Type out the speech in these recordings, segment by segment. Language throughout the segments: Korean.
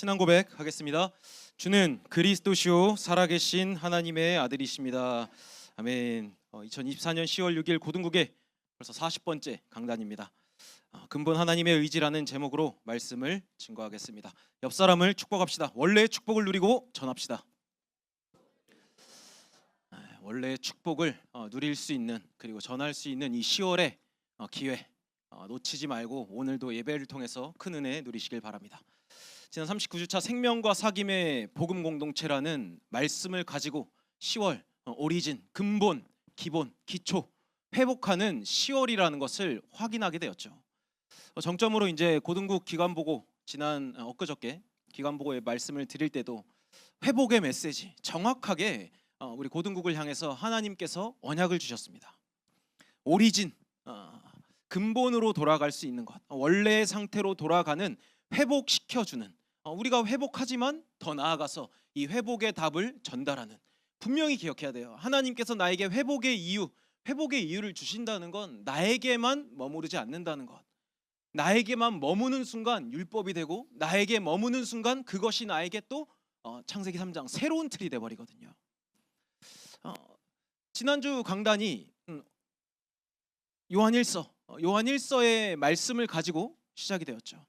신앙 고백하겠습니다. 주는 그리스도시요 살아계신 하나님의 아들이십니다. 아멘. 2024년 10월 6일 고등국의 벌써 40번째 강단입니다. 근본 하나님의 의지라는 제목으로 말씀을 증거하겠습니다. 옆 사람을 축복합시다. 원래의 축복을 누리고 전합시다. 원래의 축복을 누릴 수 있는, 그리고 전할 수 있는 이 10월의 기회 놓치지 말고 오늘도 예배를 통해서 큰 은혜 누리시길 바랍니다. 지난 39주차 생명과 사귐의 복음 공동체라는 말씀을 가지고 10월 오리진, 근본, 기본, 기초 회복하는 10월이라는 것을 확인하게 되었죠. 정점으로 이제 고등국 기간보고, 지난 엊그저께 기간보고의 말씀을 드릴 때도 회복의 메시지 정확하게 우리 고등국을 향해서 하나님께서 언약을 주셨습니다. 오리진, 근본으로 돌아갈 수 있는 것, 원래의 상태로 돌아가는, 회복시켜주는, 우리가 회복하지만 더 나아가서 이 회복의 답을 전달하는, 분명히 기억해야 돼요. 하나님께서 나에게 회복의 이유를 주신다는 건 나에게만 머무르지 않는다는 것. 나에게만 머무는 순간 율법이 되고, 나에게 머무는 순간 그것이 나에게 또 창세기 3장 새로운 틀이 돼버리거든요. 지난주 강단이 요한일서의 말씀을 가지고 시작이 되었죠.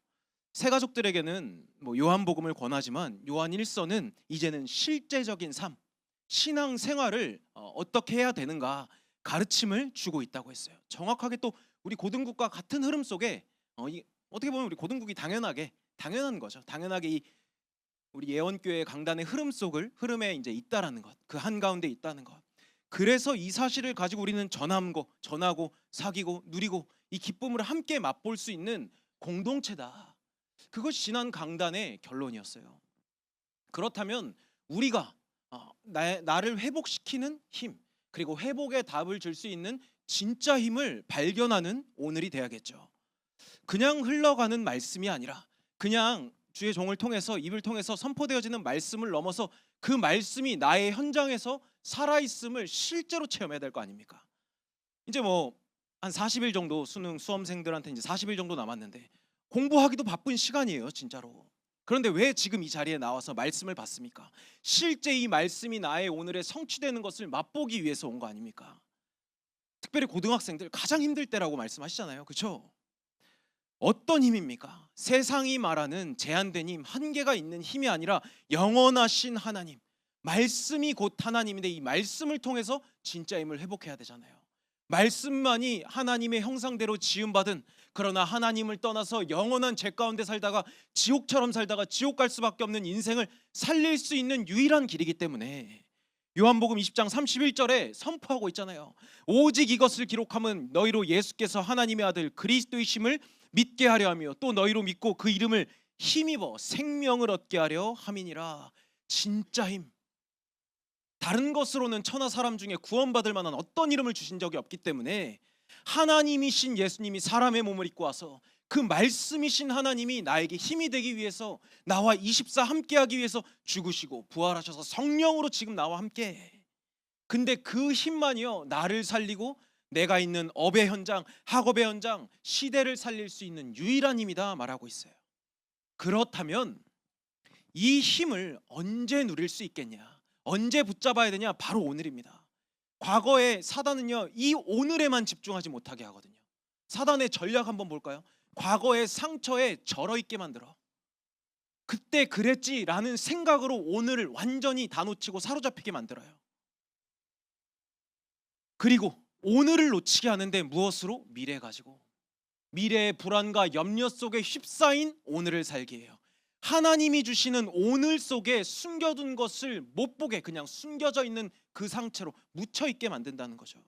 새 가족들에게는 요한복음을 권하지만 요한일서는 이제는 실제적인 삶, 신앙 생활을 어떻게 해야 되는가 가르침을 주고 있다고 했어요. 정확하게 또 우리 고등국과 같은 흐름 속에 어떻게 보면 우리 고등국이 당연한 거죠. 당연하게 우리 예원교회 강단의 흐름에 이제 있다라는 것, 그 한가운데 있다는 것. 그래서 이 사실을 가지고 우리는 전하고 사귀고 누리고 이 기쁨을 함께 맛볼 수 있는 공동체다. 그것이 지난 강단의 결론이었어요. 그렇다면 우리가 나를 회복시키는 힘, 그리고 회복의 답을 줄 수 있는 진짜 힘을 발견하는 오늘이 돼야겠죠. 그냥 흘러가는 말씀이 아니라, 그냥 주의 종을 통해서, 입을 통해서 선포되어지는 말씀을 넘어서 그 말씀이 나의 현장에서 살아있음을 실제로 체험해야 될 거 아닙니까? 이제 한 40일 정도, 수능 수험생들한테 이제 40일 정도 남았는데 공부하기도 바쁜 시간이에요, 진짜로. 그런데 왜 지금 이 자리에 나와서 말씀을 받습니까? 실제 이 말씀이 나의 오늘에 성취되는 것을 맛보기 위해서 온 거 아닙니까? 특별히 고등학생들 가장 힘들 때라고 말씀하시잖아요, 그렇죠? 어떤 힘입니까? 세상이 말하는 제한된 힘, 한계가 있는 힘이 아니라 영원하신 하나님, 말씀이 곧 하나님인데 이 말씀을 통해서 진짜 힘을 회복해야 되잖아요. 말씀만이 하나님의 형상대로 지음받은, 그러나 하나님을 떠나서 영원한 죄 가운데 살다가 지옥처럼 살다가 지옥 갈 수밖에 없는 인생을 살릴 수 있는 유일한 길이기 때문에 요한복음 20장 31절에 선포하고 있잖아요. 오직 이것을 기록함은 너희로 예수께서 하나님의 아들 그리스도이심을 믿게 하려 하며, 또 너희로 믿고 그 이름을 힘입어 생명을 얻게 하려 함이니라. 진짜 힘. 다른 것으로는 천하 사람 중에 구원받을 만한 어떤 이름을 주신 적이 없기 때문에 하나님이신 예수님이 사람의 몸을 입고 와서 그 말씀이신 하나님이 나에게 힘이 되기 위해서, 나와 24 함께하기 위해서 죽으시고 부활하셔서 성령으로 지금 나와 함께해. 근데 그 힘만이요, 나를 살리고 내가 있는 업의 현장, 학업의 현장, 시대를 살릴 수 있는 유일한 힘이다 말하고 있어요. 그렇다면 이 힘을 언제 누릴 수 있겠냐? 언제 붙잡아야 되냐? 바로 오늘입니다. 과거에 사단은요, 이 오늘에만 집중하지 못하게 하거든요. 사단의 전략 한번 볼까요? 과거의 상처에 절어있게 만들어. 그때 그랬지라는 생각으로 오늘을 완전히 다 놓치고 사로잡히게 만들어요. 그리고 오늘을 놓치게 하는데 무엇으로? 미래 가지고. 미래의 불안과 염려 속에 휩싸인 오늘을 살게 해요. 하나님이 주시는 오늘 속에 숨겨둔 것을 못 보게, 그냥 숨겨져 있는 그 상태로 묻혀있게 만든다는 거죠.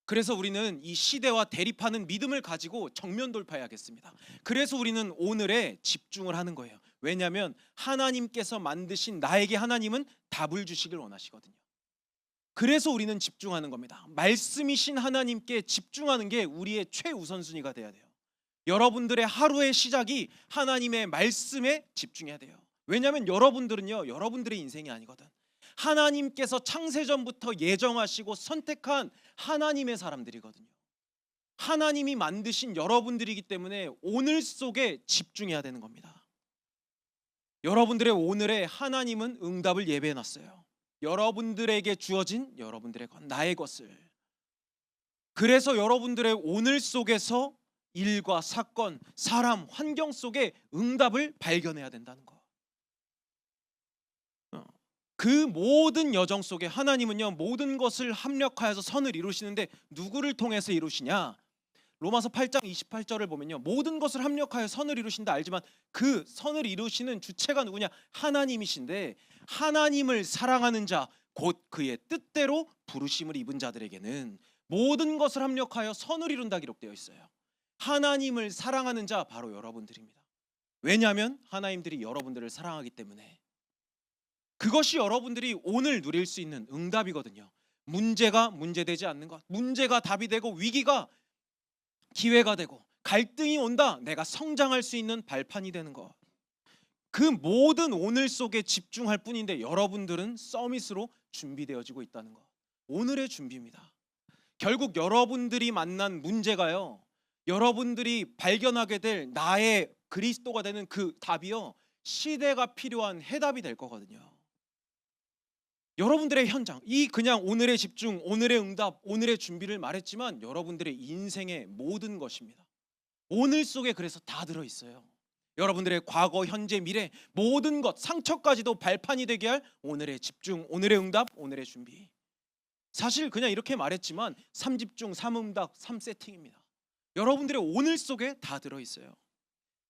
그래서 우리는 이 시대와 대립하는 믿음을 가지고 정면 돌파해야겠습니다. 그래서 우리는 오늘에 집중을 하는 거예요. 왜냐하면 하나님께서 만드신 나에게 하나님은 답을 주시길 원하시거든요. 그래서 우리는 집중하는 겁니다. 말씀이신 하나님께 집중하는 게 우리의 최우선순위가 돼야 돼요. 여러분들의 하루의 시작이 하나님의 말씀에 집중해야 돼요. 왜냐하면 여러분들은요, 여러분들의 인생이 아니거든. 하나님께서 창세전부터 예정하시고 선택한 하나님의 사람들이거든요. 하나님이 만드신 여러분들이기 때문에 오늘 속에 집중해야 되는 겁니다. 여러분들의 오늘에 하나님은 응답을 예배해 놨어요. 여러분들에게 주어진 여러분들의 것, 나의 것을. 그래서 여러분들의 오늘 속에서 일과 사건, 사람, 환경 속에 응답을 발견해야 된다는 거. 그 모든 여정 속에 하나님은요, 모든 것을 합력하여서 선을 이루시는데 누구를 통해서 이루시냐? 로마서 8장 28절을 보면요, 모든 것을 합력하여 선을 이루신다 알지만 그 선을 이루시는 주체가 누구냐? 하나님이신데, 하나님을 사랑하는 자, 곧 그의 뜻대로 부르심을 입은 자들에게는 모든 것을 합력하여 선을 이룬다 기록되어 있어요. 하나님을 사랑하는 자, 바로 여러분들입니다. 왜냐하면 하나님들이 여러분들을 사랑하기 때문에. 그것이 여러분들이 오늘 누릴 수 있는 응답이거든요. 문제가 문제되지 않는 것, 문제가 답이 되고 위기가 기회가 되고 갈등이 온다, 내가 성장할 수 있는 발판이 되는 것. 그 모든 오늘 속에 집중할 뿐인데 여러분들은 서밋으로 준비되어지고 있다는 것. 오늘의 준비입니다. 결국 여러분들이 만난 문제가요, 여러분들이 발견하게 될 나의 그리스도가 되는 그 답이요, 시대가 필요한 해답이 될 거거든요. 여러분들의 현장, 이 그냥 오늘의 집중, 오늘의 응답, 오늘의 준비를 말했지만 여러분들의 인생의 모든 것입니다. 오늘 속에 그래서 다 들어있어요. 여러분들의 과거, 현재, 미래 모든 것, 상처까지도 발판이 되게 할 오늘의 집중, 오늘의 응답, 오늘의 준비. 사실 그냥 이렇게 말했지만 3집중, 3응답, 3세팅입니다. 여러분들의 오늘 속에 다 들어있어요.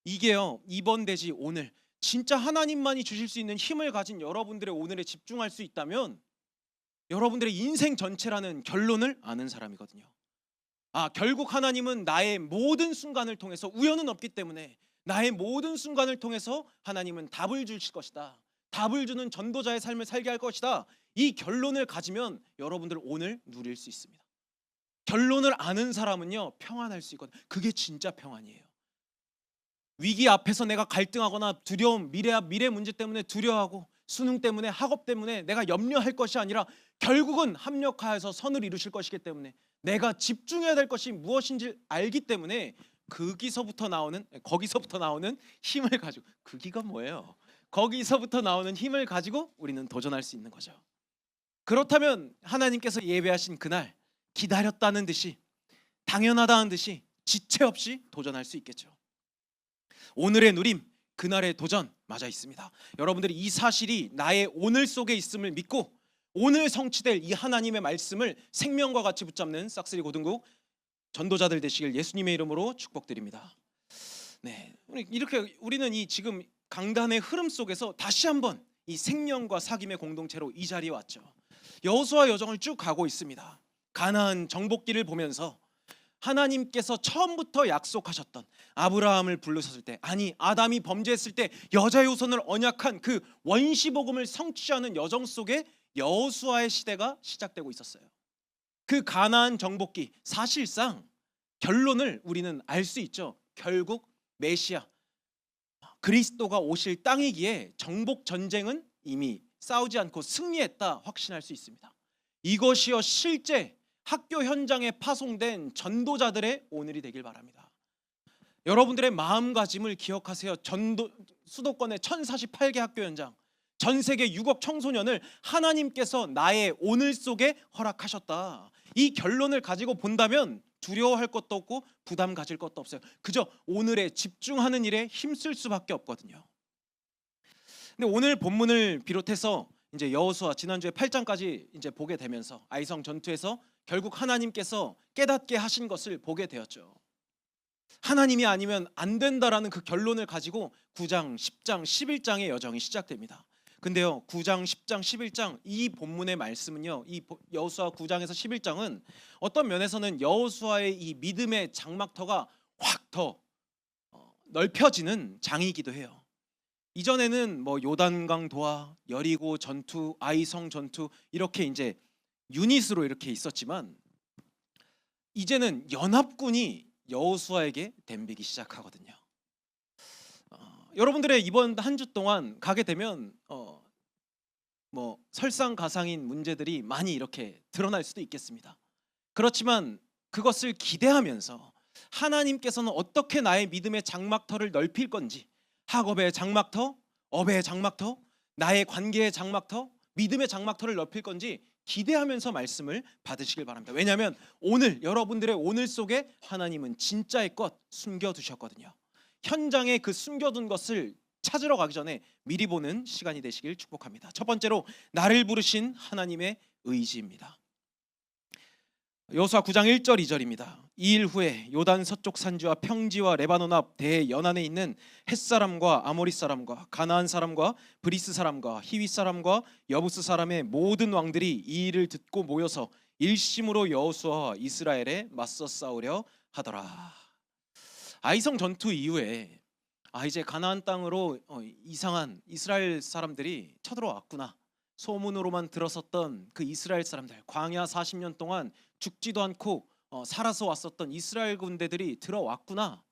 이게요, 이번 대지 오늘 진짜 하나님만이 주실 수 있는 힘을 가진 여러분들의 오늘에 집중할 수 있다면 여러분들의 인생 전체라는 결론을 아는 사람이거든요. 결국 하나님은 나의 모든 순간을 통해서, 우연은 없기 때문에 나의 모든 순간을 통해서 하나님은 답을 주실 것이다, 답을 주는 전도자의 삶을 살게 할 것이다. 이 결론을 가지면 여러분들 오늘 누릴 수 있습니다. 결론을 아는 사람은요, 평안할 수 있거든요. 그게 진짜 평안이에요. 위기 앞에서 내가 갈등하거나 두려움, 미래 문제 때문에 두려워하고 수능 때문에, 학업 때문에 내가 염려할 것이 아니라 결국은 합력하여서 선을 이루실 것이기 때문에 내가 집중해야 될 것이 무엇인지 알기 때문에 거기서부터 나오는 힘을 가지고, 그기가 뭐예요? 거기서부터 나오는 힘을 가지고 우리는 도전할 수 있는 거죠. 그렇다면 하나님께서 예배하신 그날 기다렸다는 듯이, 당연하다는 듯이 지체 없이 도전할 수 있겠죠. 오늘의 누림, 그날의 도전 맞아 있습니다. 여러분들이 이 사실이 나의 오늘 속에 있음을 믿고 오늘 성취될 이 하나님의 말씀을 생명과 같이 붙잡는 싹쓸이 고등국 전도자들 되시길 예수님의 이름으로 축복드립니다. 네, 이렇게 우리는 이 지금 강단의 흐름 속에서 다시 한번 이 생명과 사귐의 공동체로 이 자리에 왔죠. 여호수아 여정을 쭉 가고 있습니다. 가나안 정복기를 보면서 하나님께서 처음부터 약속하셨던, 아브라함을 부르셨을 때, 아담이 범죄했을 때 여자의 후손을 언약한 그 원시 복음을 성취하는 여정 속에 여호수아의 시대가 시작되고 있었어요. 그 가나안 정복기, 사실상 결론을 우리는 알 수 있죠. 결국 메시아 그리스도가 오실 땅이기에 정복 전쟁은 이미 싸우지 않고 승리했다 확신할 수 있습니다. 이것이요 실제 학교 현장에 파송된 전도자들의 오늘이 되길 바랍니다. 여러분들의 마음가짐을 기억하세요. 수도권의 1048개 학교 현장, 전 세계 6억 청소년을 하나님께서 나의 오늘 속에 허락하셨다. 이 결론을 가지고 본다면 두려워할 것도 없고 부담 가질 것도 없어요. 그저 오늘에 집중하는 일에 힘쓸 수밖에 없거든요. 근데 오늘 본문을 비롯해서 이제 여호수아 지난주에 8장까지 이제 보게 되면서 아이성 전투에서 결국 하나님께서 깨닫게 하신 것을 보게 되었죠. 하나님이 아니면 안 된다라는 그 결론을 가지고 9장, 10장, 11장의 여정이 시작됩니다. 근데요, 9장, 10장, 11장 이 본문의 말씀은요, 이 여호수아 9장에서 11장은 어떤 면에서는 여호수아의 이 믿음의 장막터가 확 더 넓혀지는 장이기도 해요. 이전에는 뭐 요단강 도하, 여리고 전투, 아이성 전투 이렇게 이제 유닛으로 이렇게 있었지만 이제는 연합군이 여호수아에게 덤비기 시작하거든요. 여러분들의 이번 한 주 동안 가게 되면 뭐 설상가상인 문제들이 많이 이렇게 드러날 수도 있겠습니다. 그렇지만 그것을 기대하면서 하나님께서는 어떻게 나의 믿음의 장막터를 넓힐 건지, 학업의 장막터, 업의 장막터, 나의 관계의 장막터, 믿음의 장막터를 넓힐 건지 기대하면서 말씀을 받으시길 바랍니다. 왜냐하면 오늘 여러분들의 오늘 속에 하나님은 진짜의 것 숨겨두셨거든요. 현장에 그 숨겨둔 것을 찾으러 가기 전에 미리 보는 시간이 되시길 축복합니다. 첫 번째로 나를 부르신 하나님의 의지입니다. 여호수아 9장 1절 2절입니다. 이 일 후에 요단 서쪽 산지와 평지와 레바논 앞 대연안에 있는 헷사람과 아모리 사람과 가나안 사람과 브리스 사람과 히위 사람과 여부스 사람의 모든 왕들이 이 일을 듣고 모여서 일심으로 여호수아와 이스라엘에 맞서 싸우려 하더라. 아이성 전투 이후에 이제 가나안 땅으로 이상한 이스라엘 사람들이 쳐들어왔구나. 소문으로만 들었었던 그 이스라엘 사람들, 광야 40년 동안 죽지도 않고 살아서 왔었던 이스라엘 군대들이 들어왔구나.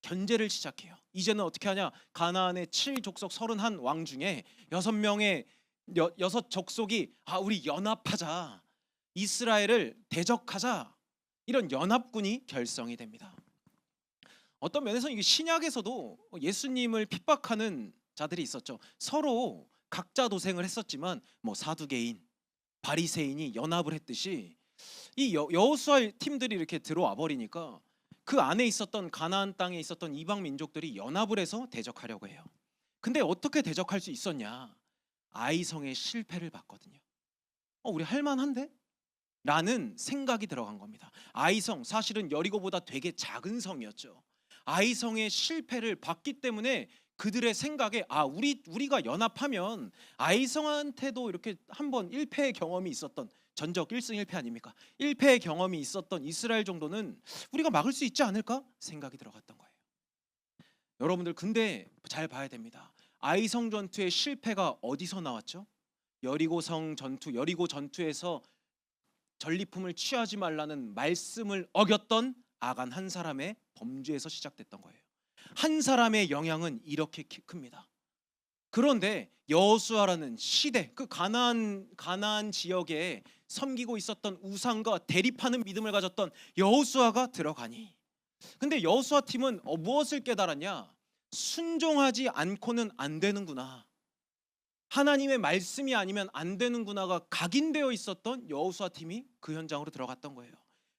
견제를 시작해요. 이제는 어떻게 하냐? 가나안의 7족속 31왕 중에 6명의 6족속이 우리 연합하자, 이스라엘을 대적하자, 이런 연합군이 결성이 됩니다. 어떤 면에서 이게 신약에서도 예수님을 핍박하는 자들이 있었죠. 서로 각자 도생을 했었지만 사두개인, 바리새인이 연합을 했듯이 이 여호수아 팀들이 이렇게 들어와 버리니까 그 안에 있었던 가나안 땅에 있었던 이방 민족들이 연합을 해서 대적하려고 해요. 근데 어떻게 대적할 수 있었냐? 아이성의 실패를 봤거든요. 우리 할만한데? 라는 생각이 들어간 겁니다. 아이성, 사실은 여리고보다 되게 작은 성이었죠. 아이성의 실패를 봤기 때문에 그들의 생각에 우리가 연합하면 아이성한테도 이렇게 한번 1패의 경험이 있었던, 전적 1승 1패 아닙니까? 1패의 경험이 있었던 이스라엘 정도는 우리가 막을 수 있지 않을까 생각이 들어갔던 거예요. 여러분들 근데 잘 봐야 됩니다. 아이성 전투의 실패가 어디서 나왔죠? 여리고성 전투, 여리고 전투에서 전리품을 취하지 말라는 말씀을 어겼던 아간 한 사람의 범죄에서 시작됐던 거예요. 한 사람의 영향은 이렇게 큽니다. 그런데 여호수아라는 시대, 그 가나안 지역에 섬기고 있었던 우상과 대립하는 믿음을 가졌던 여호수아가 들어가니, 근데 여호수아 팀은 무엇을 깨달았냐? 순종하지 않고는 안 되는구나, 하나님의 말씀이 아니면 안 되는구나가 각인되어 있었던 여호수아 팀이 그 현장으로 들어갔던 거예요.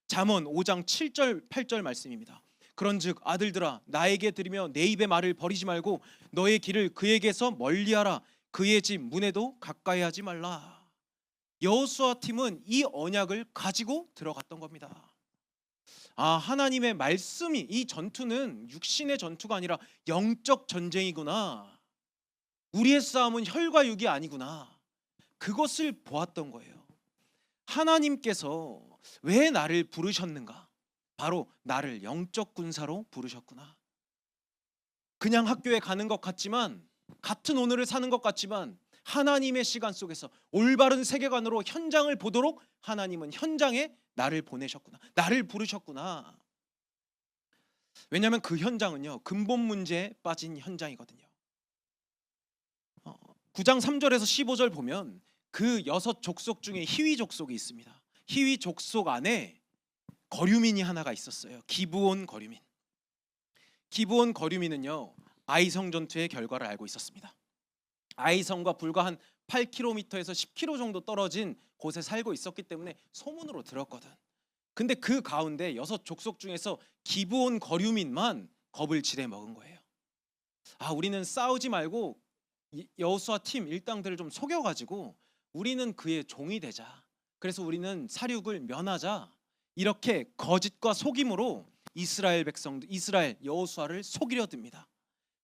잠언 5장 7절 8절 말씀입니다. 그런즉 아들들아, 나에게 들으며 내 입의 말을 버리지 말고 너의 길을 그에게서 멀리하라. 그의 집 문에도 가까이 하지 말라. 여호수아 팀은 이 언약을 가지고 들어갔던 겁니다. 하나님의 말씀이, 이 전투는 육신의 전투가 아니라 영적 전쟁이구나, 우리의 싸움은 혈과 육이 아니구나, 그것을 보았던 거예요. 하나님께서 왜 나를 부르셨는가? 바로 나를 영적 군사로 부르셨구나. 그냥 학교에 가는 것 같지만, 같은 오늘을 사는 것 같지만, 하나님의 시간 속에서 올바른 세계관으로 현장을 보도록 하나님은 현장에 나를 보내셨구나, 나를 부르셨구나. 왜냐하면 그 현장은요, 근본 문제에 빠진 현장이거든요. 9장 3절에서 15절 보면 그 6족속 중에 히위 족속이 있습니다. 히위 족속 안에 거류민이 하나가 있었어요. 기브온 거류민. 기브온 거류민은요, 아이성 전투의 결과를 알고 있었습니다. 아이성과 불과 한 8km에서 10km 정도 떨어진 곳에 살고 있었기 때문에 소문으로 들었거든. 근데 그 가운데 6족속 중에서 기브온 거류민만 겁을 지레 먹은 거예요. 우리는 싸우지 말고 여호수아 팀 일당들을 좀 속여가지고 우리는 그의 종이 되자, 그래서 우리는 사륙을 면하자, 이렇게 거짓과 속임으로 이스라엘 여호수아를 속이려 듭니다.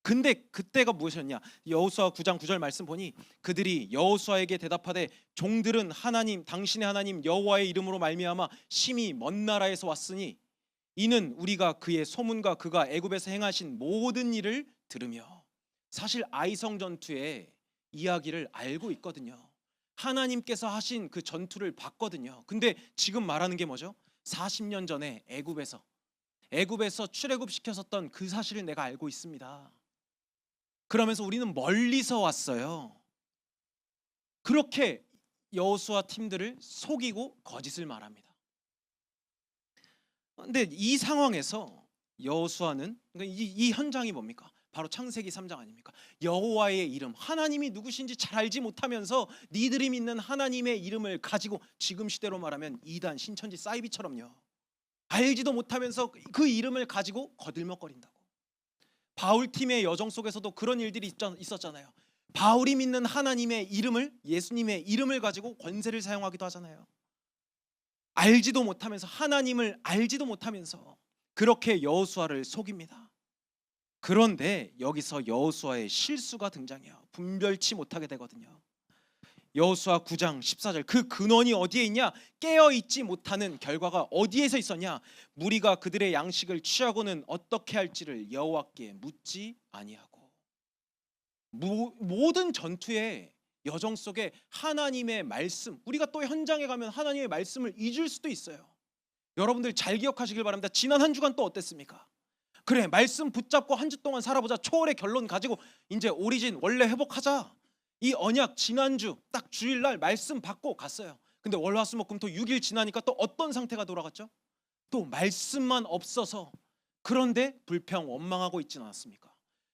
근데 그때가 무엇이었냐? 여호수아 9장 9절 말씀 보니 그들이 여호수아에게 대답하되 종들은 하나님, 당신의 하나님 여호와의 이름으로 말미암아 심히 먼 나라에서 왔으니 이는 우리가 그의 소문과 그가 애굽에서 행하신 모든 일을 들으며. 사실 아이성 전투의 이야기를 알고 있거든요. 하나님께서 하신 그 전투를 봤거든요. 근데 지금 말하는 게 뭐죠? 40년 전에 애굽에서 출애굽 시켰었던 그 사실을 내가 알고 있습니다. 그러면서 우리는 멀리서 왔어요. 그렇게 여호수아 팀들을 속이고 거짓을 말합니다. 근데 이 상황에서 여호수아는, 그러니까 이 현장이 뭡니까? 바로 창세기 3장 아닙니까? 여호와의 이름, 하나님이 누구신지 잘 알지 못하면서 니들이 믿는 하나님의 이름을 가지고, 지금 시대로 말하면 이단, 신천지, 사이비처럼요, 알지도 못하면서 그 이름을 가지고 거들먹거린다고. 바울팀의 여정 속에서도 그런 일들이 있었잖아요. 바울이 믿는 하나님의 이름을, 예수님의 이름을 가지고 권세를 사용하기도 하잖아요. 알지도 못하면서, 하나님을 알지도 못하면서 그렇게 여호수아를 속입니다. 그런데 여기서 여호수아의 실수가 등장해요. 분별치 못하게 되거든요. 여호수아 9장 14절, 그 근원이 어디에 있냐? 깨어있지 못하는 결과가 어디에서 있었냐? 무리가 그들의 양식을 취하고는 어떻게 할지를 여호와께 묻지 아니하고. 모든 전투의 여정 속에 하나님의 말씀, 우리가 또 현장에 가면 하나님의 말씀을 잊을 수도 있어요. 여러분들 잘 기억하시길 바랍니다. 지난 한 주간 또 어땠습니까? 그래, 말씀 붙잡고 한 주 동안 살아보자, 초월의 결론 가지고 이제 오리진 원래 회복하자, 이 언약 지난주 딱 주일날 말씀 받고 갔어요. 근데 월화수목금토 6일 지나니까 또 어떤 상태가 돌아갔죠? 또 말씀만 없어서. 그런데 불평 원망하고 있진 않았습니까?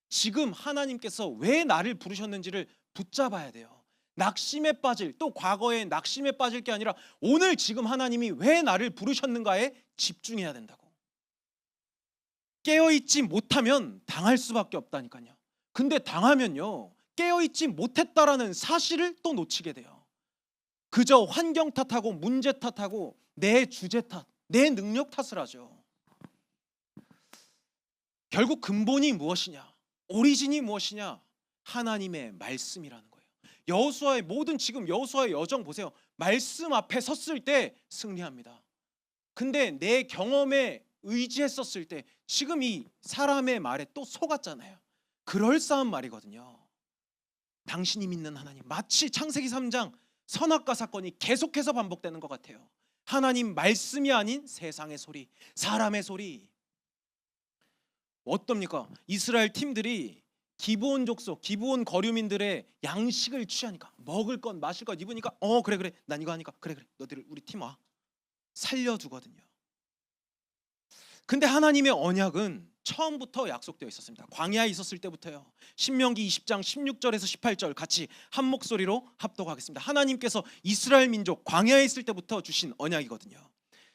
지금 하나님께서 왜 나를 부르셨는지를 붙잡아야 돼요. 낙심에 빠질, 또 과거에 낙심에 빠질 게 아니라 오늘 지금 하나님이 왜 나를 부르셨는가에 집중해야 된다고. 깨어있지 못하면 당할 수밖에 없다니까요. 근데 당하면요, 깨어있지 못했다라는 사실을 또 놓치게 돼요. 그저 환경 탓하고 문제 탓하고 내 주제 탓, 내 능력 탓을 하죠. 결국 근본이 무엇이냐? 오리진이 무엇이냐? 하나님의 말씀이라는 거예요. 여호수아의 모든, 지금 여호수아의 여정 보세요. 말씀 앞에 섰을 때 승리합니다. 근데 내 경험에 의지했었을 때 지금 이 사람의 말에 또 속았잖아요. 그럴싸한 말이거든요. 당신이 믿는 하나님, 마치 창세기 3장 선악과 사건이 계속해서 반복되는 것 같아요. 하나님 말씀이 아닌 세상의 소리, 사람의 소리. 어떻습니까? 이스라엘 팀들이 기브온 족속, 기브온 거류민들의 양식을 취하니까, 먹을 것 마실 것 입으니까 그래 난 이거 하니까 그래 너희들 우리 팀 와, 살려두거든요. 근데 하나님의 언약은 처음부터 약속되어 있었습니다. 광야에 있었을 때부터요. 신명기 20장 16절에서 18절 같이 한 목소리로 합독하겠습니다. 하나님께서 이스라엘 민족 광야에 있을 때부터 주신 언약이거든요.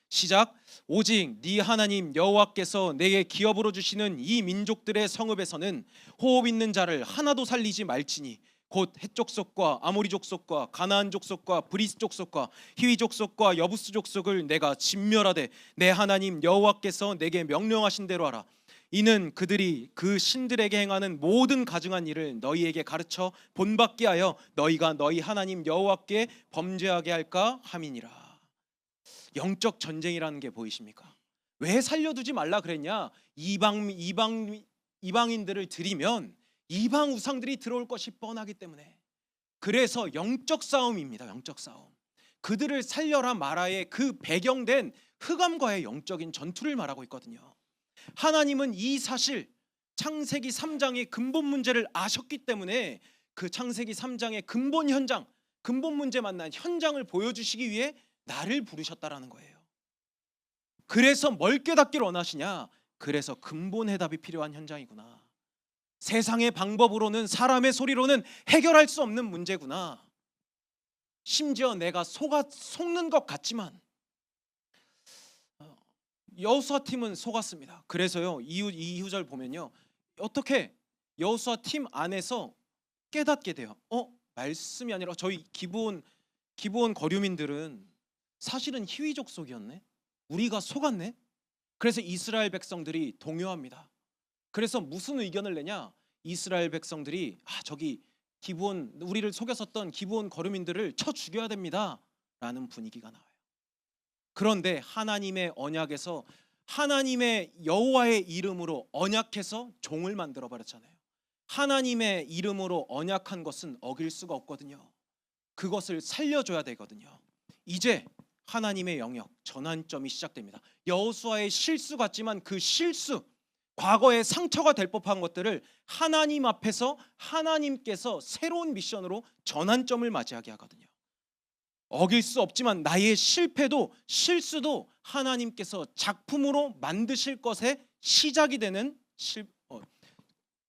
시작. 오직 네 하나님 여호와께서 내게 기업으로 주시는 이 민족들의 성읍에서는 호흡 있는 자를 하나도 살리지 말지니 곧 헷 족속과 아모리 족속과 가나안 족속과 브리스 족속과 히위 족속과 여부스 족속을 내가 진멸하되 내 하나님 여호와께서 내게 명령하신 대로 하라. 이는 그들이 그 신들에게 행하는 모든 가증한 일을 너희에게 가르쳐 본받게 하여 너희가 너희 하나님 여호와께 범죄하게 할까 함이니라. 영적 전쟁이라는 게 보이십니까? 왜 살려두지 말라 그랬냐? 이방인들을 들이면 이방 우상들이 들어올 것이 뻔하기 때문에. 그래서 영적 싸움입니다. 영적 싸움. 그들을 살려라 마라의 그 배경된 흑암과의 영적인 전투를 말하고 있거든요. 하나님은 이 사실, 창세기 3장의 근본 문제를 아셨기 때문에 그 창세기 3장의 근본 현장, 근본 문제 만난 현장을 보여주시기 위해 나를 부르셨다라는 거예요. 그래서 뭘 깨닫기를 원하시냐? 그래서 근본 해답이 필요한 현장이구나. 세상의 방법으로는, 사람의 소리로는 해결할 수 없는 문제구나. 심지어 내가 속는 것 같지만 여호수아 팀은 속았습니다. 그래서요, 이후절 보면요, 어떻게 여호수아 팀 안에서 깨닫게 돼요. 말씀이 아니라 저희 기브온 거류민들은 사실은 히위 족속이었네. 우리가 속았네. 그래서 이스라엘 백성들이 동요합니다. 그래서 무슨 의견을 내냐? 이스라엘 백성들이 저기 우리를 속였었던 기브온 거류민들을 쳐 죽여야 됩니다 라는 분위기가 나와요. 그런데 하나님의 언약에서 하나님의 여호와의 이름으로 언약해서 종을 만들어 버렸잖아요. 하나님의 이름으로 언약한 것은 어길 수가 없거든요. 그것을 살려줘야 되거든요. 이제 하나님의 영역 전환점이 시작됩니다. 여호수아의 실수 같지만 그 실수, 과거에 상처가 될 법한 것들을 하나님 앞에서 하나님께서 새로운 미션으로 전환점을 맞이하게 하거든요. 어길 수 없지만 나의 실패도 실수도 하나님께서 작품으로 만드실 것의 시작이 되는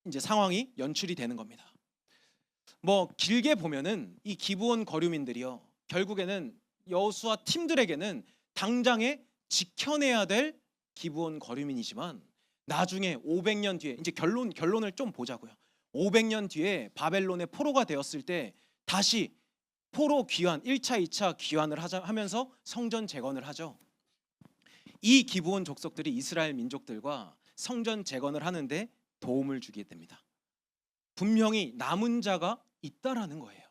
이제 상황이 연출이 되는 겁니다. 뭐 길게 보면은 이 기브온 거류민들이요, 결국에는 여호수아 팀들에게는 당장에 지켜내야 될 기브온 거류민이지만 나중에 500년 뒤에 이제 결론을 좀 보자고요. 500년 뒤에 바벨론의 포로가 되었을 때 다시 포로 귀환 1차 2차 귀환을 하면서 성전 재건을 하죠. 이 기브온 족속들이 이스라엘 민족들과 성전 재건을 하는데 도움을 주게 됩니다. 분명히 남은 자가 있다라는 거예요.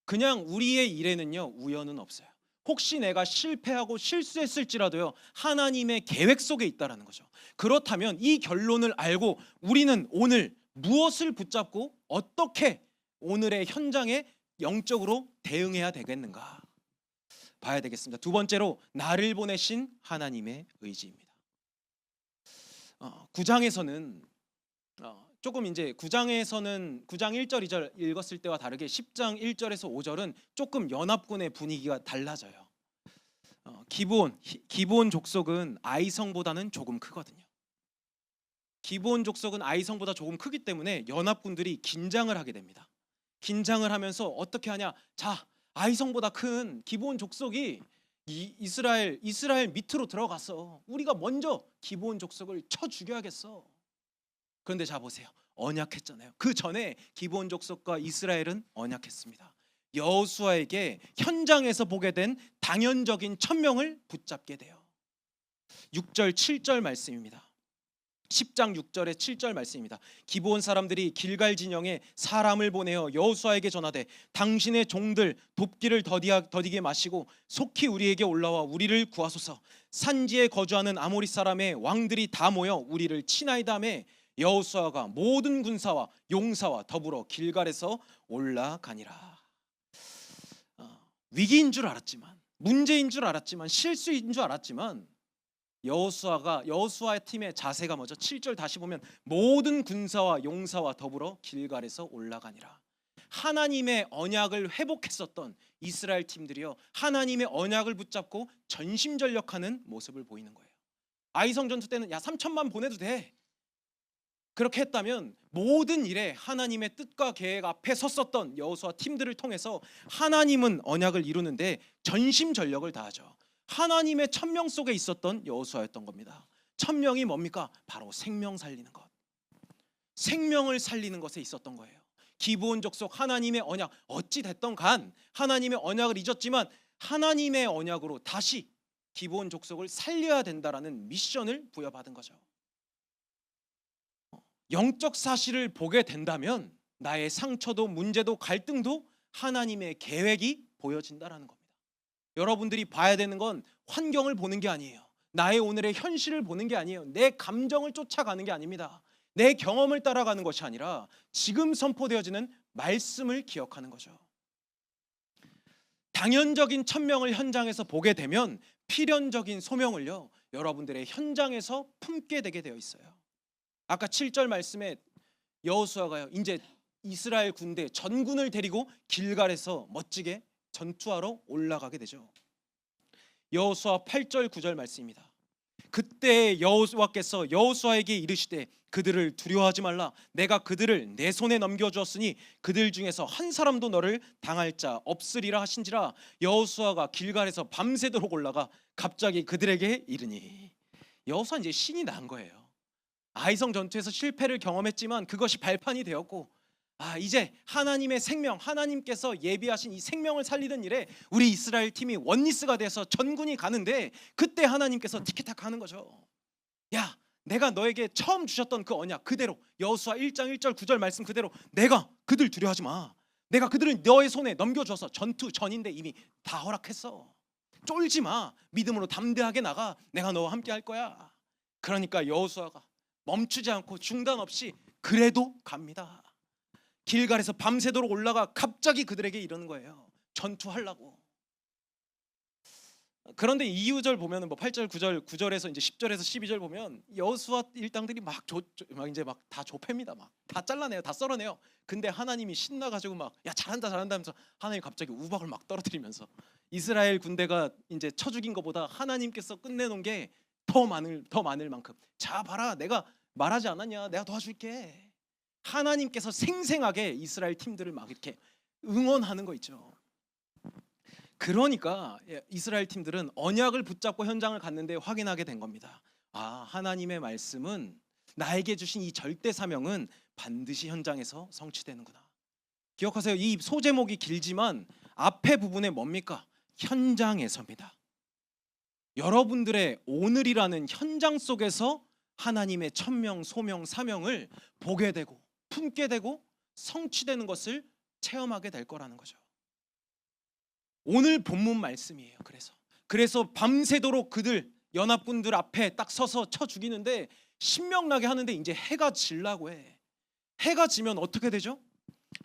그냥 우리의 일에는요, 우연은 없어요. 혹시 내가 실패하고 실수했을지라도요, 하나님의 계획 속에 있다라는 거죠. 그렇다면 이 결론을 알고 우리는 오늘 무엇을 붙잡고 어떻게 오늘의 현장에 영적으로 대응해야 되겠는가 봐야 되겠습니다. 두 번째로 나를 보내신 하나님의 의지입니다. 9장에서는 조금 이제 9장에서는 9장 1절 2절 읽었을 때와 다르게 10장 1절에서 5절은 조금 연합군의 분위기가 달라져요. 기브온 족속은 아이성보다는 조금 크거든요. 기브온 족속은 아이성보다 조금 크기 때문에 연합군들이 긴장을 하게 됩니다. 긴장을 하면서 어떻게 하냐? 자, 아이성보다 큰 기브온 족속이 이스라엘 밑으로 들어갔어. 우리가 먼저 기브온 족속을 쳐 죽여야겠어. 그런데 자 보세요. 언약했잖아요. 그 전에 기브온 족속과 이스라엘은 언약했습니다. 여호수아에게 현장에서 보게 된 당연적인 천명을 붙잡게 돼요. 6절 7절 말씀입니다. 10장 6절에 7절 말씀입니다. 기브온 사람들이 길갈 진영에 사람을 보내어 여호수아에게 전하되 당신의 종들 돕기를 더디게 마시고 속히 우리에게 올라와 우리를 구하소서. 산지에 거주하는 아모리 사람의 왕들이 다 모여 우리를 치나이다 하며 여호수아가 모든 군사와 용사와 더불어 길갈에서 올라가니라. 위기인 줄 알았지만, 문제인 줄 알았지만, 실수인 줄 알았지만 여호수아의 팀의 자세가 뭐죠? 7절 다시 보면 모든 군사와 용사와 더불어 길갈에서 올라가니라. 하나님의 언약을 회복했었던 이스라엘 팀들이요, 하나님의 언약을 붙잡고 전심전력하는 모습을 보이는 거예요. 아이성 전투 때는 야 3천만 보내도 돼. 그렇게 했다면 모든 일에 하나님의 뜻과 계획 앞에 섰었던 여호수아 팀들을 통해서 하나님은 언약을 이루는데 전심전력을 다하죠. 하나님의 천명 속에 있었던 여호수아였던 겁니다. 천명이 뭡니까? 바로 생명 살리는 것. 생명을 살리는 것에 있었던 거예요. 기브온 족속 하나님의 언약, 어찌 됐던 간 하나님의 언약을 잊었지만 하나님의 언약으로 다시 기브온 족속을 살려야 된다라는 미션을 부여받은 거죠. 영적 사실을 보게 된다면 나의 상처도 문제도 갈등도 하나님의 계획이 보여진다라는 겁니다. 여러분들이 봐야 되는 건 환경을 보는 게 아니에요. 나의 오늘의 현실을 보는 게 아니에요. 내 감정을 쫓아가는 게 아닙니다. 내 경험을 따라가는 것이 아니라 지금 선포되어지는 말씀을 기억하는 거죠. 당연적인 천명을 현장에서 보게 되면 필연적인 소명을요, 여러분들의 현장에서 품게 되게 되어 있어요. 아까 7절 말씀에 여호수아가요, 이제 이스라엘 군대 전군을 데리고 길갈에서 멋지게 전투하러 올라가게 되죠. 여호수아 8절 9절 말씀입니다. 그때 여호와께서 여호수아에게 이르시되 그들을 두려워하지 말라. 내가 그들을 내 손에 넘겨주었으니 그들 중에서 한 사람도 너를 당할 자 없으리라 하신지라. 여호수아가 길갈에서 밤새도록 올라가 갑자기 그들에게 이르니. 여호수아 이제 신이 난 거예요. 아이성 전투에서 실패를 경험했지만 그것이 발판이 되었고, 이제 하나님의 생명, 하나님께서 예비하신 이 생명을 살리는 일에 우리 이스라엘 팀이 원리스가 돼서 전군이 가는데, 그때 하나님께서 티키타카 하는 거죠. 야, 내가 너에게 처음 주셨던 그 언약 그대로, 여호수아 1장 1절 9절 말씀 그대로 내가 그들 두려워하지 마. 내가 그들을 너의 손에 넘겨줘서 전투 전인데 이미 다 허락했어. 쫄지 마. 믿음으로 담대하게 나가. 내가 너와 함께 할 거야. 그러니까 여호수아가 멈추지 않고 중단 없이 그래도 갑니다. 길갈에서 밤새도록 올라가 갑자기 그들에게 이러는 거예요. 전투하려고. 그런데 이후절 보면은 뭐 8절 9절에서 이제 10절에서 12절 보면 여호수아 일당들이 막 이제 막 다 좁힙니다. 막 다 잘라내요. 다 썰어내요. 근데 하나님이 신나 가지고 막 야 잘한다 하면서 하나님 갑자기 우박을 막 떨어뜨리면서 이스라엘 군대가 이제 쳐 죽인 것보다 하나님께서 끝내놓은 게 더 많을 만큼, 자 봐라, 내가 말하지 않았냐, 내가 도와줄게. 하나님께서 생생하게 이스라엘 팀들을 막 이렇게 응원하는 거 있죠. 그러니까 이스라엘 팀들은 언약을 붙잡고 현장을 갔는데 확인하게 된 겁니다. 아, 하나님의 말씀은, 나에게 주신 이 절대 사명은 반드시 현장에서 성취되는구나. 기억하세요. 이 소제목이 길지만 앞에 부분에 뭡니까? 현장에서입니다. 여러분들의 오늘이라는 현장 속에서 하나님의 천명, 소명, 사명을 보게 되고 품게 되고 성취되는 것을 체험하게 될 거라는 거죠. 오늘 본문 말씀이에요. 그래서 밤새도록 그들 연합군들 앞에 딱 서서 쳐 죽이는데 신명나게 하는데 이제 해가 질라고 해. 해가 지면 어떻게 되죠?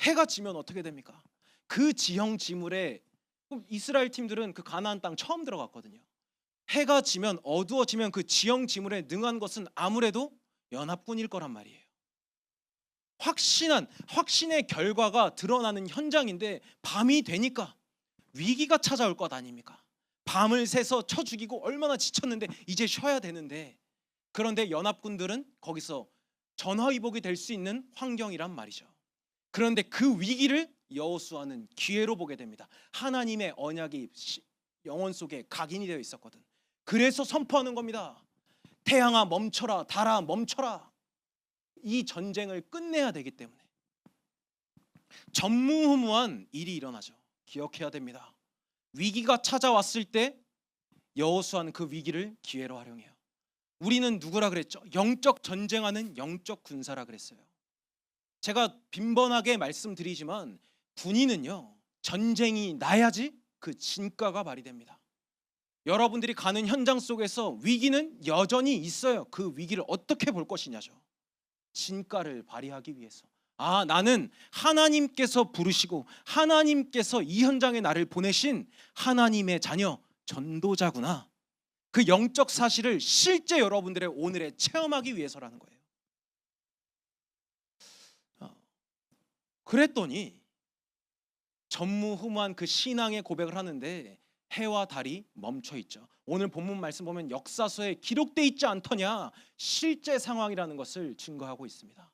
해가 지면 어떻게 됩니까? 그 지형 지물에 이스라엘 팀들은 그 가나안 땅 처음 들어갔거든요. 해가 지면, 어두워지면 그 지형 지물에 능한 것은 아무래도 연합군일 거란 말이에요. 확신의 결과가 드러나는 현장인데 밤이 되니까 위기가 찾아올 것 아닙니까? 밤을 새서 쳐 죽이고 얼마나 지쳤는데 이제 쉬어야 되는데, 그런데 연합군들은 거기서 전화위복이 될 수 있는 환경이란 말이죠. 그런데 그 위기를 여호수아는 기회로 보게 됩니다. 하나님의 언약이 영혼 속에 각인이 되어 있었거든. 그래서 선포하는 겁니다. 태양아 멈춰라, 달아 멈춰라. 이 전쟁을 끝내야 되기 때문에 전무후무한 일이 일어나죠. 기억해야 됩니다. 위기가 찾아왔을 때 여호수아는 그 위기를 기회로 활용해요. 우리는 누구라 그랬죠? 영적 전쟁하는 영적 군사라 그랬어요. 제가 빈번하게 말씀드리지만 군인은요, 전쟁이 나야지 그 진가가 발휘됩니다. 여러분들이 가는 현장 속에서 위기는 여전히 있어요. 그 위기를 어떻게 볼 것이냐죠. 진가를 발휘하기 위해서. 아, 나는 하나님께서 부르시고 하나님께서 이 현장에 나를 보내신 하나님의 자녀, 전도자구나. 그 영적 사실을 실제 여러분들의 오늘에 체험하기 위해서라는 거예요. 그랬더니 전무후무한 그 신앙의 고백을 하는데 해와 달이 멈춰 있죠. 오늘 본문 말씀 보면 역사서에 기록돼 있지 않더냐, 실제 상황이라는 것을 증거하고 있습니다.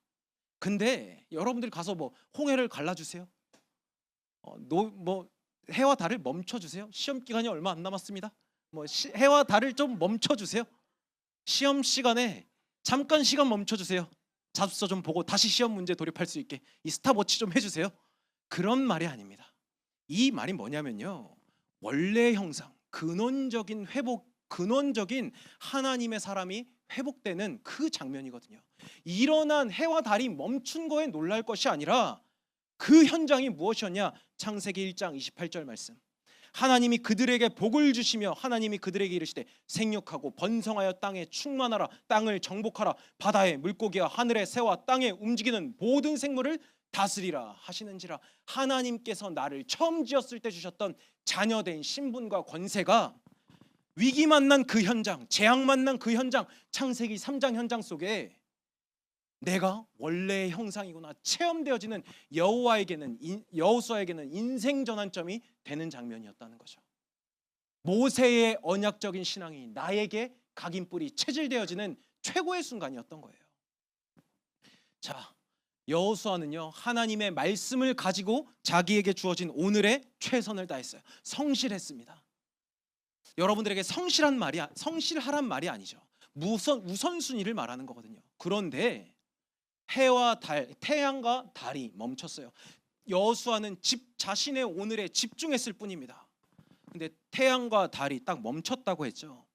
근데 여러분들이 가서 뭐 홍해를 갈라주세요, 해와 달을 멈춰주세요, 시험 기간이 얼마 안 남았습니다, 해와 달을 좀 멈춰주세요, 시험 시간에 잠깐 시간 멈춰주세요, 잡서 좀 보고 다시 시험 문제 돌입할 수 있게 이 스탑워치 좀 해주세요, 그런 말이 아닙니다. 이 말이 뭐냐면요, 원래 형상, 근원적인 회복, 근원적인 하나님의 사람이 회복되는 그 장면이거든요. 일어난 해와 달이 멈춘 거에 놀랄 것이 아니라 그 현장이 무엇이었냐? 창세기 1장 28절 말씀. 하나님이 그들에게 복을 주시며 하나님이 그들에게 이르시되 생육하고 번성하여 땅에 충만하라, 땅을 정복하라, 바다의 물고기와 하늘의 새와 땅에 움직이는 모든 생물을 다스리라 하시는지라. 하나님께서 나를 처음 지었을 때 주셨던 자녀된 신분과 권세가 위기 만난 그 현장, 재앙 만난 그 현장, 창세기 3장 현장 속에 내가 원래의 형상이구나 체험되어지는 여호수아에게는 인생 전환점이 되는 장면이었다는 거죠. 모세의 언약적인 신앙이 나에게 각인뿔이 체질되어지는 최고의 순간이었던 거예요. 자, 여호수아는요, 하나님의 말씀을 가지고 자기에게 주어진 오늘의 최선을 다했어요. 성실했습니다. 여러분들에게 성실하란 말이 아니죠. 우선순위를 말하는 거거든요. 그런데 해와 달, 태양과 달이 멈췄어요. 여호수아는 자신의 오늘에 집중했을 뿐입니다. 근데 태양과 달이 딱 멈췄다고 했죠.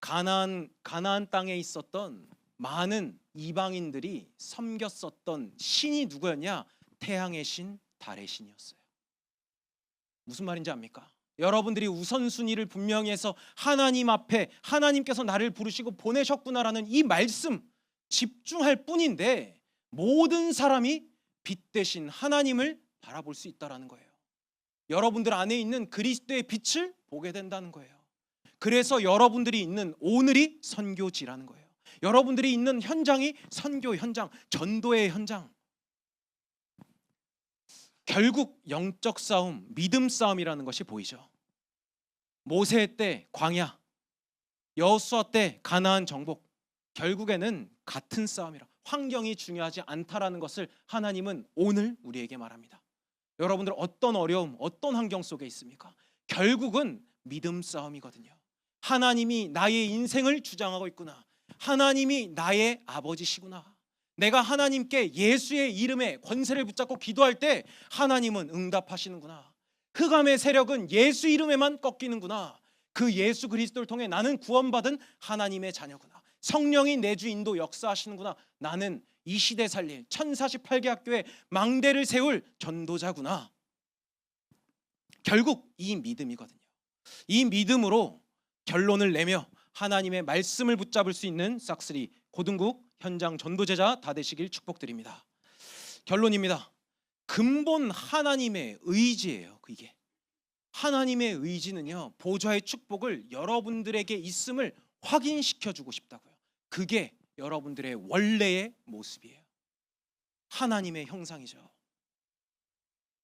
가나안 땅에 있었던 많은 이방인들이 섬겼었던 신이 누구였냐? 태양의 신, 달의 신이었어요. 무슨 말인지 압니까? 여러분들이 우선순위를 분명히 해서 하나님 앞에 하나님께서 나를 부르시고 보내셨구나라는 이 말씀 집중할 뿐인데 모든 사람이 빛 대신 하나님을 바라볼 수 있다라는 거예요. 여러분들 안에 있는 그리스도의 빛을 보게 된다는 거예요. 그래서 여러분들이 있는 오늘이 선교지라는 거예요. 여러분들이 있는 현장이 선교 현장, 전도의 현장. 결국 영적 싸움, 믿음 싸움이라는 것이 보이죠. 모세 때 광야, 여호수아 때 가나안 정복, 결국에는 같은 싸움이라. 환경이 중요하지 않다라는 것을 하나님은 오늘 우리에게 말합니다. 여러분들 어떤 어려움, 어떤 환경 속에 있습니까? 결국은 믿음 싸움이거든요. 하나님이 나의 인생을 주장하고 있구나. 하나님이 나의 아버지시구나. 내가 하나님께 예수의 이름에 권세를 붙잡고 기도할 때 하나님은 응답하시는구나. 흑암의 세력은 예수 이름에만 꺾이는구나. 그 예수 그리스도를 통해 나는 구원받은 하나님의 자녀구나. 성령이 내 주 인도 역사하시는구나. 나는 이 시대 살릴 1048개 학교에 망대를 세울 전도자구나. 결국 이 믿음이거든요. 이 믿음으로 결론을 내며 하나님의 말씀을 붙잡을 수 있는 싹쓰리 고등국 현장 전도제자 다 되시길 축복드립니다. 결론입니다. 근본 하나님의 의지예요. 이게 하나님의 의지는요, 보좌의 축복을 여러분들에게 있음을 확인시켜 주고 싶다고요. 그게 여러분들의 원래의 모습이에요. 하나님의 형상이죠.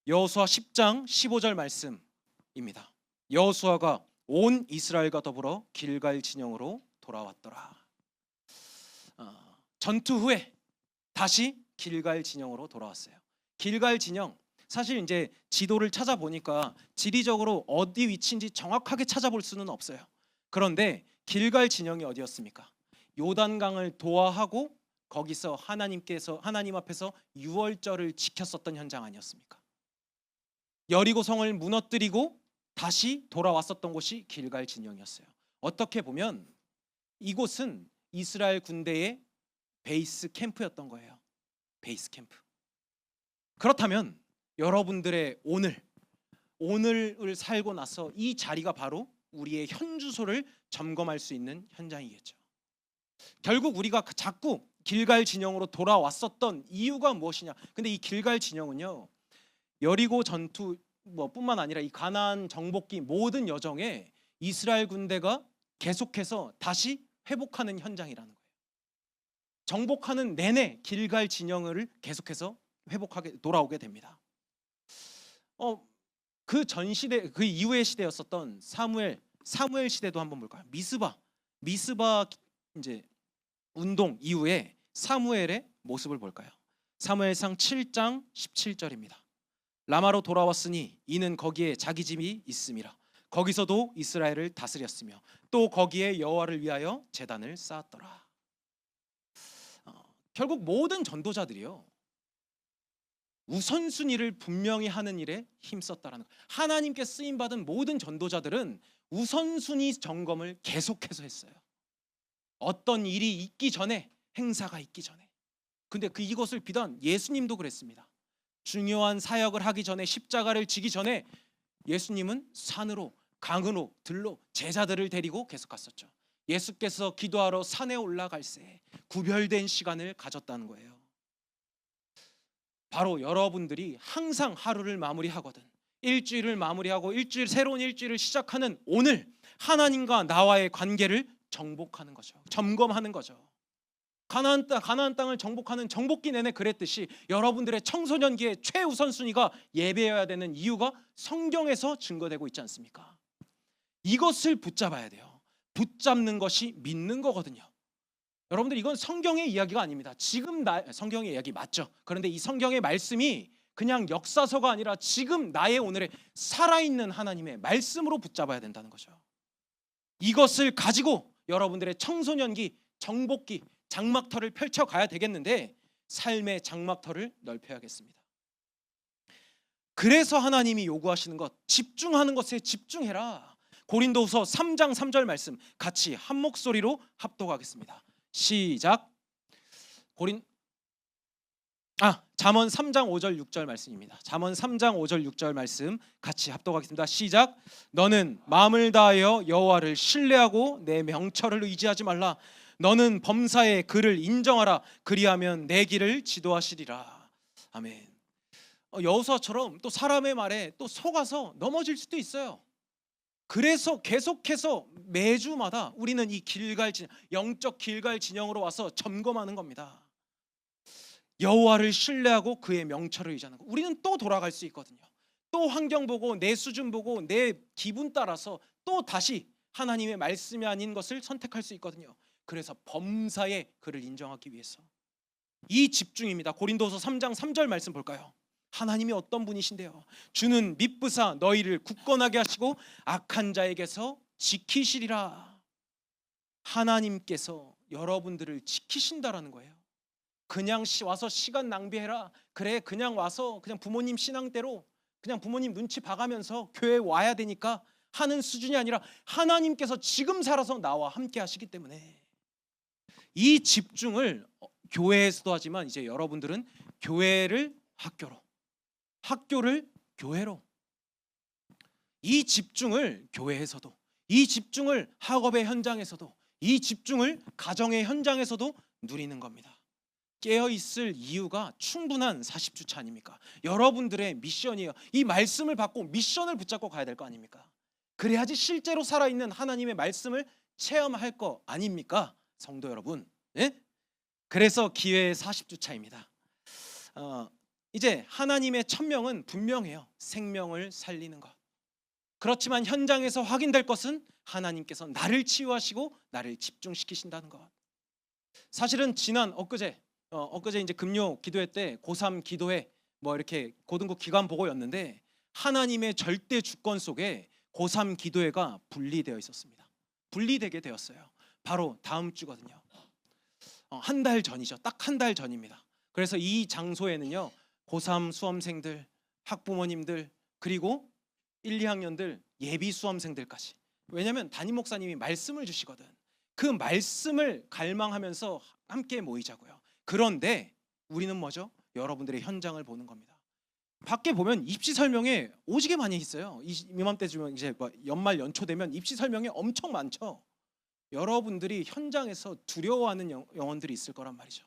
여호수아 10장 15절 말씀입니다. 여호수아가 온 이스라엘과 더불어 길갈 진영으로 돌아왔더라. 전투 후에 다시 길갈 진영으로 돌아왔어요. 길갈 진영, 사실 이제 지도를 찾아보니까 지리적으로 어디 위치인지 정확하게 찾아볼 수는 없어요. 그런데 길갈 진영이 어디였습니까? 요단강을 도하하고 거기서 하나님 앞에서 유월절을 지켰었던 현장 아니었습니까? 여리고 성을 무너뜨리고 다시 돌아왔었던 곳이 길갈 진영이었어요. 어떻게 보면 이곳은 이스라엘 군대의 베이스 캠프였던 거예요. 베이스 캠프. 그렇다면 여러분들의 오늘을 살고 나서 이 자리가 바로 우리의 현 주소를 점검할 수 있는 현장이겠죠. 결국 우리가 자꾸 길갈 진영으로 돌아왔었던 이유가 무엇이냐? 근데 이 길갈 진영은요, 여리고 전투 뿐만 아니라 이 가나안 정복기 모든 여정에 이스라엘 군대가 계속해서 다시 회복하는 현장이라는 거예요. 정복하는 내내 길갈 진영을 계속해서 돌아오게 됩니다. 그 전 시대, 그 이후의 시대였었던 사무엘 시대도 한번 볼까요? 미스바 이제 운동 이후에 사무엘의 모습을 볼까요? 사무엘상 7장 17절입니다. 라마로 돌아왔으니 이는 거기에 자기 집이 있음이라. 거기서도 이스라엘을 다스렸으며 또 거기에 여호와를 위하여 제단을 쌓았더라. 결국 모든 전도자들이요, 우선순위를 분명히 하는 일에 힘썼다라는 거예요. 하나님께 쓰임 받은 모든 전도자들은 우선순위 점검을 계속해서 했어요. 어떤 일이 있기 전에, 행사가 있기 전에. 근데 이것을 비단 예수님도 그랬습니다. 중요한 사역을 하기 전에, 십자가를 지기 전에 예수님은 산으로, 강으로, 들로 제자들을 데리고 계속 갔었죠. 예수께서 기도하러 산에 올라갈새 구별된 시간을 가졌다는 거예요. 바로 여러분들이 항상 하루를 마무리하거든, 일주일을 마무리하고 새로운 일주일을 시작하는 오늘, 하나님과 나와의 관계를 정복하는 거죠. 점검하는 거죠. 가나안 땅을 정복하는 정복기 내내 그랬듯이 여러분들의 청소년기의 최우선순위가 예배여야 되는 이유가 성경에서 증거되고 있지 않습니까? 이것을 붙잡아야 돼요. 붙잡는 것이 믿는 거거든요. 여러분들, 이건 성경의 이야기가 아닙니다. 성경의 이야기 맞죠? 그런데 이 성경의 말씀이 그냥 역사서가 아니라 지금 나의 오늘의 살아있는 하나님의 말씀으로 붙잡아야 된다는 거죠. 이것을 가지고 여러분들의 청소년기, 정복기, 장막터를 펼쳐가야 되겠는데 삶의 장막터를 넓혀야겠습니다. 그래서 하나님이 요구하시는 것, 집중하는 것에 집중해라. 고린도후서 3장 3절 말씀 같이 한 목소리로 합독하겠습니다. 시작. 잠언 3장 5절 6절 말씀입니다. 잠언 3장 5절 6절 말씀 같이 합독하겠습니다. 시작. 너는 마음을 다하여 여호와를 신뢰하고 내 명철을 의지하지 말라. 너는 범사의 그를 인정하라. 그리하면 내 길을 지도하시리라. 아멘. 여호수아처럼 또 사람의 말에 또 속아서 넘어질 수도 있어요. 그래서 계속해서 매주마다 우리는 이 영적 길갈 진영으로 와서 점검하는 겁니다. 여호와를 신뢰하고 그의 명철을 의지하는 거. 우리는 또 돌아갈 수 있거든요. 또 환경 보고 내 수준 보고 내 기분 따라서 또 다시 하나님의 말씀이 아닌 것을 선택할 수 있거든요. 그래서 범사에 그를 인정하기 위해서 이 집중입니다. 고린도서 3장 3절 말씀 볼까요? 하나님이 어떤 분이신데요? 주는 미쁘사 너희를 굳건하게 하시고 악한 자에게서 지키시리라. 하나님께서 여러분들을 지키신다라는 거예요. 그냥 와서 시간 낭비해라. 그래 그냥 와서 그냥 부모님 신앙대로 그냥 부모님 눈치 봐가면서 교회에 와야 되니까 하는 수준이 아니라 하나님께서 지금 살아서 나와 함께 하시기 때문에 이 집중을 교회에서도 하지만 이제 여러분들은 교회를 학교로, 학교를 교회로, 이 집중을 교회에서도, 이 집중을 학업의 현장에서도, 이 집중을 가정의 현장에서도 누리는 겁니다. 깨어 있을 이유가 충분한 40주차 아닙니까? 여러분들의 미션이에요. 이 말씀을 받고 미션을 붙잡고 가야 될 거 아닙니까? 그래야지 실제로 살아있는 하나님의 말씀을 체험할 거 아닙니까? 성도 여러분. 예? 그래서 기회의 40주차입니다. 이제 하나님의 천명은 분명해요. 생명을 살리는 것. 그렇지만 현장에서 확인될 것은 하나님께서 나를 치유하시고 나를 집중시키신다는 것. 사실은 지난 엊그제 이제 금요 기도회 때 고3 기도회 뭐 이렇게 고등부 기관 보고였는데 하나님의 절대 주권 속에 고3 기도회가 분리되어 있었습니다. 분리되게 되었어요. 바로 다음 주거든요. 한 달 전이죠. 딱 한 달 전입니다. 그래서 이 장소에는요 고3 수험생들, 학부모님들 그리고 1, 2학년들 예비 수험생들까지. 왜냐하면 담임 목사님이 말씀을 주시거든. 그 말씀을 갈망하면서 함께 모이자고요. 그런데 우리는 뭐죠? 여러분들의 현장을 보는 겁니다. 밖에 보면 입시 설명회 오지게 많이 있어요. 이맘때쯤 이제 연말 연초 되면 입시 설명회 엄청 많죠. 여러분들이 현장에서 두려워하는 영혼들이 있을 거란 말이죠.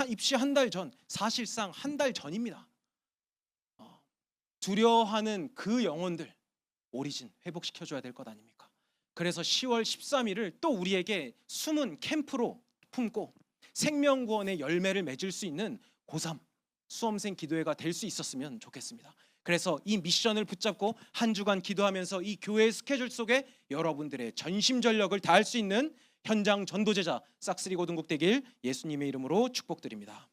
입시 한 달 전, 사실상 한 달 전입니다. 두려워하는 그 영혼들 오리진 회복시켜줘야 될 것 아닙니까? 그래서 10월 13일을 또 우리에게 숨은 캠프로 품고 생명구원의 열매를 맺을 수 있는 고3 수험생 기도회가 될 수 있었으면 좋겠습니다. 그래서 이 미션을 붙잡고 한 주간 기도하면서 이 교회의 스케줄 속에 여러분들의 전심전력을 다할 수 있는 현장 전도제자 싹쓰리 고등국 되길 예수님의 이름으로 축복드립니다.